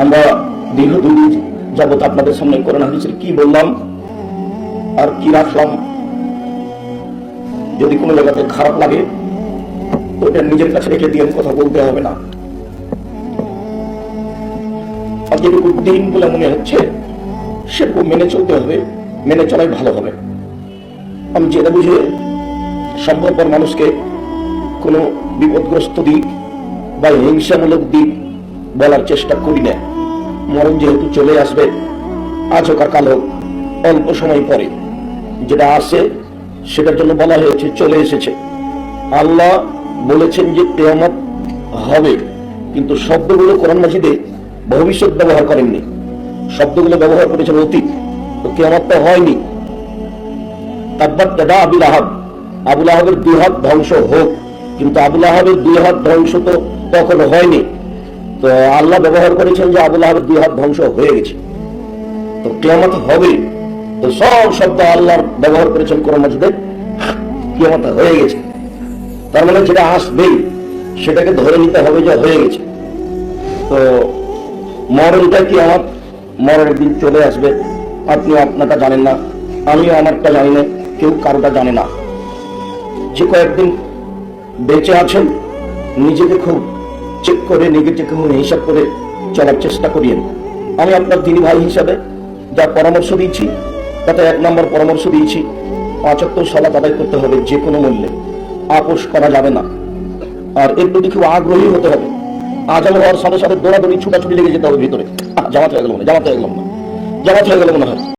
আমরা দীর্ঘদিন যাবত আপনাদের সামনে কোরআন হাদিসের কি বললাম আর কি রাখলাম, যদি কোনো জায়গাতে খারাপ লাগে তো এটা নিজের কাছে রেখে দিয়ে কথা বলতে হবে না। আর যেটুকু দিন বলে মনে হচ্ছে সেরকম মেনে চলতে হবে, মেনে চলাই ভালো হবে। আমি যেটা বুঝে সম্পর্কের মানুষকে কোনো বিপদগ্রস্ত দিক বা হিংসামূলক দিক বলার চেষ্টা করি না। মরণ যেহেতু চলে আসবে, আজ হোক আর কাল হোক, অল্প সময় পরে যেটা আসে সেটার জন্য বলা হয়েছে চলে এসেছে। আল্লাহ বলেছেন যে কিয়ামত হবে, কিন্তু শব্দগুলো কোরআন মাজিদে ভবিষ্যৎ ব্যবহার করেননি, শব্দগুলো ব্যবহার করেছেন অতীত। তো কিয়ামতটা হয়নি। তাব্বাত ইয়াদা আবি লাহাব, আবু লাহাবের দুই হাত ধ্বংস হোক, কিন্তু আবু লাহাবের দুই হাত ধ্বংস তো তখন হয়নি। তো আল্লাহ ব্যবহার করেছেন যে আবু লাহাবের দুই হাত ধ্বংস হয়ে গেছে। তো কিয়ামত হবে, তো সব শব্দ আল্লাহ ব্যবহার করেছেন কোরআন মাজিদে কিয়ামত হয়ে গেছে। তার মানে যেটা আসবেই সেটাকে ধরে নিতে হবে যে হয়ে গেছে। তো মরণটা কি আমার মরণের দিন চলে আসবে, আপনি আপনারটা জানেন না, আমিও আমারটা জানি না, কেউ কারোটা জানে না। যে কয়েকদিন বেঁচে আছেন নিজেকে খুব চেক করে, নিজেকে খুব হিসাব করে চলার চেষ্টা করিয়েন। আমি আপনার দিনী ভাই হিসাবে যা পরামর্শ দিচ্ছি তাতে 1 নম্বর পরামর্শ দিয়েছি, 5 ওয়াক্ত সালাত আদায় করতে হবে যে কোনো মূল্যে, আপোষ করা যাবে না। আর এর প্রতি খুব আগ্রহী হতে হবে। আজান হওয়ার সাথে সাথে দৌড়াদৌড়ি ছুটাছুটি লেগে যেতে হবে ভিতরে, জামাত হয়ে গেল মনে হয়, জামাত হয়ে গেল মনে হয়।